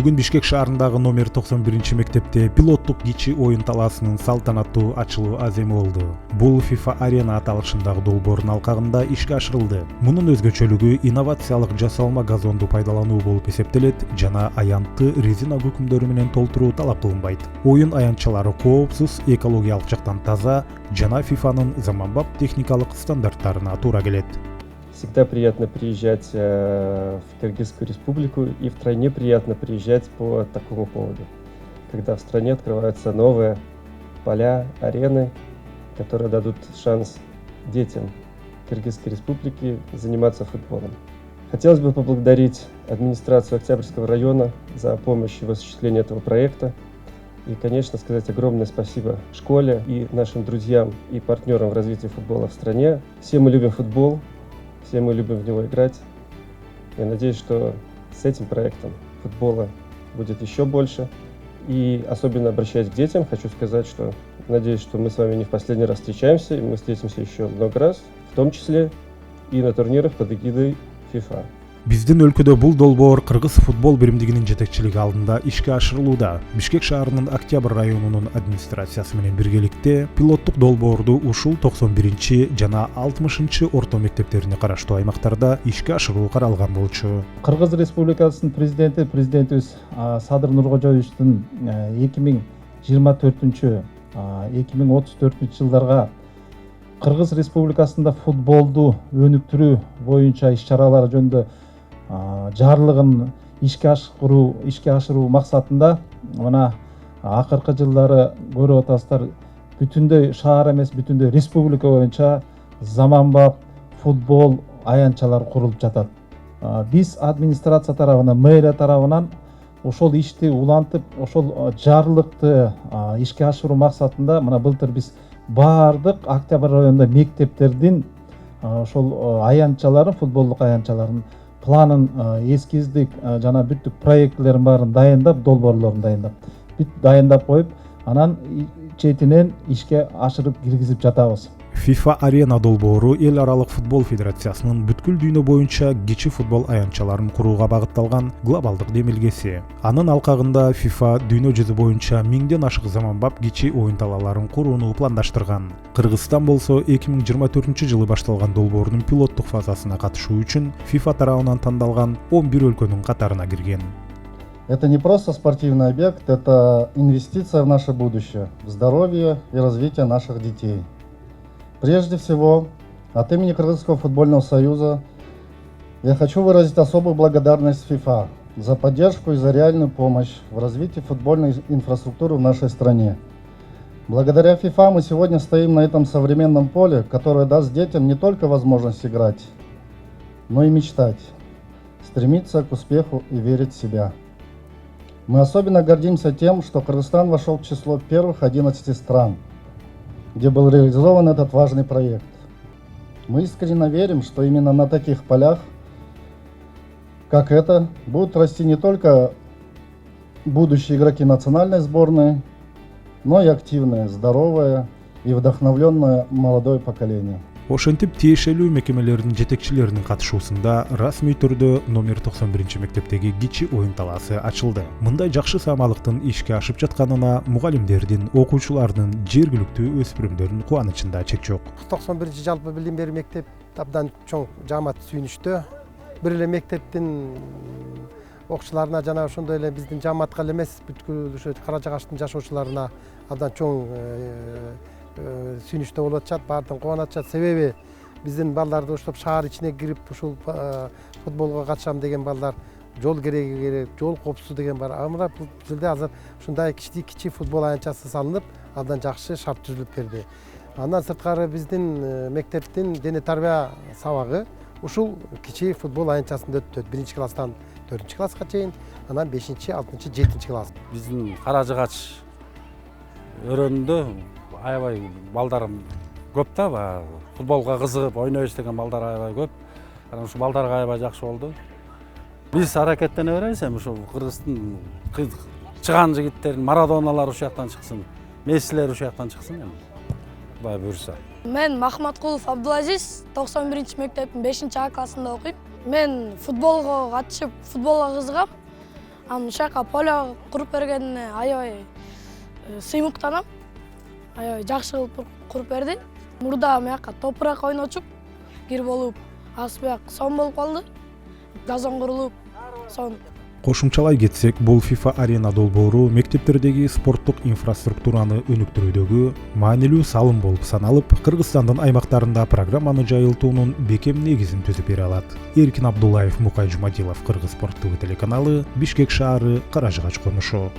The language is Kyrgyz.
Бүгүн Бишкек шаарындагы номер 91 мектепте пилоттук кичи оюн талаасынын салтанаттуу ачылуу аземи болду. Бул FIFA Arena аталышындагы долбоордун алкагында ишке ашырылды. Мунун өзгөчөлүгү инновациялык жасалма газонду пайдалануу болуп эсептелет жана аянтты резина күкүмдөрү менен толтуруу талап кылынбайт. Оюн аянтчалары коопсуз, экологиялык жактан таза жана FIFAнын заманбап техникалык стандарттарына туура келет. Всегда приятно приезжать в Кыргызскую республику, и втройне приятно приезжать по такому поводу, когда в стране открываются новые поля, арены, которые дадут шанс детям Кыргызской республики заниматься футболом. Хотелось бы поблагодарить администрацию Октябрьского района за помощь в осуществлении этого проекта и, конечно, сказать огромное спасибо школе и нашим друзьям и партнерам в развитии футбола в стране. Все мы любим футбол. Все мы любим в него играть. Я надеюсь, что с этим проектом футбола будет еще больше. И особенно обращаясь к детям, хочу сказать, что надеюсь, что мы с вами не в последний раз встречаемся, и мы встретимся еще много раз, в том числе и на турнирах под эгидой FIFA. Биздин өлкөдө бул долбоор Кыргыз футбол биримдигинин жетекчилиги алдында ишке ашырылууда. Бишкек шаарынын Октябрь районунун администрациясы менен биргеликте пилоттук долбоорду ушул 91 жана 60 орто мектептерине караштуу аймактарда ишке ашыруу каралган болчу. Кыргыз Республикасынын президентибиз Садыр Нуркожоевичтин 2024-2034 жылдарга Кыргыз Республикасында футболду өнүктүрүү боюнча иш-чаралар жөнүндө жарлыгын ишке ашыруу максатында мына акыркы жылдары көрүп атасыздар, бүтүндөй шаар эмес, бүтүндөй республика боюнча заманбап футбол аянтчалары курулуп жатат. Биз администрация тарабынан, мэрия тарабынан ошол ишти улантып, ошол жарлыкты ишке ашыруу максатында мына былтыр биз бардык Октябрь районунда мектептердин ошол аянтчаларын, футболдук аянтчаларын планын эскиздик жана бүттүк проектилерин баарын дайындап, долбоорлорун дайындап коюп, анан четинен ишке ашырып киргизип жатабыз. FIFA Arena долбоору эл аралык футбол федерациясынын бүткүл дүйнө боюнча кичи футбол аянтчаларын курууга багытталган глобалдык демилгеси. Анын алкагында FIFA дүйнө жүзү боюнча 1000ден ашык заманбап кичи оюн талааларын курууну пландаштырган. Кыргызстан болсо 2024-жылы башталган долбоордун пилоттук фазасына катышуу үчүн FIFA тарабынан тандалган 11 өлкөнүн катарына кирген. Это не просто спортивный объект, это инвестиция в наше будущее, в здоровье и развитие наших детей. Прежде всего, от имени Кыргызского футбольного союза я хочу выразить особую благодарность FIFA за поддержку и за реальную помощь в развитии футбольной инфраструктуры в нашей стране. Благодаря FIFA мы сегодня стоим на этом современном поле, которое даст детям не только возможность играть, но и мечтать, стремиться к успеху и верить в себя. Мы особенно гордимся тем, что Кыргызстан вошел в число первых 11 стран, где был реализован этот важный проект. Мы искренне верим, что именно на таких полях, как это, будут расти не только будущие игроки национальной сборной, но и активное, здоровое и вдохновленное молодое поколение. Ошентип тиешелүү мекемелердин жетекчилеринин катышуусунда расмий түрдө номер 91 мектептеги кичи оюн талаасы ачылды. Мындай жакшы саамалыктын ишке ашып жатканына мугалимдердин, окуучулардын, жергиликтүү өспүрүмдөрдүн кубанычында чек жок. 91 жалпы билим берүү мектеп абдан чоң жаамат сүйүнүштө. Бир эле мектептин окуучуларына жана ошондой эле биздин жааматка эле эмес, бүткүл ошо Кара Жагачтын жашоочуларына абдан чоң сүйүнүштө болуп атышат, баардыгын кубанып атышат. Себеби биздин балдарды оштоп шаар ичине кирип ушул футболго катышам деген балдар жол кереги керек, жол коопсуздук деген бар. Мына бул жерде азыр ушундай кичи футбол аянтчасы салынып, абдан жакшы шарт түзүлүп берди. Андан сырткары биздин мектептин дене тарбия сабагы ушул кичи футбол аянтчасында өтөт. 1-класстан 4-класска чейин, анан 5-6, 7 класс. Биздин Кара Жагач өрөөнүндө аябай балдар көп да, футболго кызыгып ойнойбуз деген балдар аябай көп. Анан ушу балдарга аябай жакшы болду. Биз аракеттене беребиз, эми ушу Кыргыздын чыган жигиттерин, Марадоналар ушул жактан чыксын, Мессилер ушул жактан чыксын эми. Кудай буйрса. Мен Махматкулов Абдулазиз, 91 мектептин 5-А классында окуйм. Мен футболго катышып, футболго кызыгам. Анан ушул жака поле куруп бергенине аябай сыймыктанам. Аябай жакшы кылып куруп берди. Мурда мuyакка топурак ойнотуп, кир болуп, асбек сон болуп калды. Газон курулуп, сон. Кошумчалай кетсек, бул FIFA Arena долбоору мектептердеги спорттук инфраструктураны өнүктүрүүдөгү маанилүү салым болуп саналып, Кыргызстандын аймактарында программаны жайылтуунун бекем негизин түзүп бере алат. Эркин Абдуллаев, Мукай Жумадилов, Кыргыз спорт ТВ телеканалы, Бишкек шаары, Каражыгач конушу.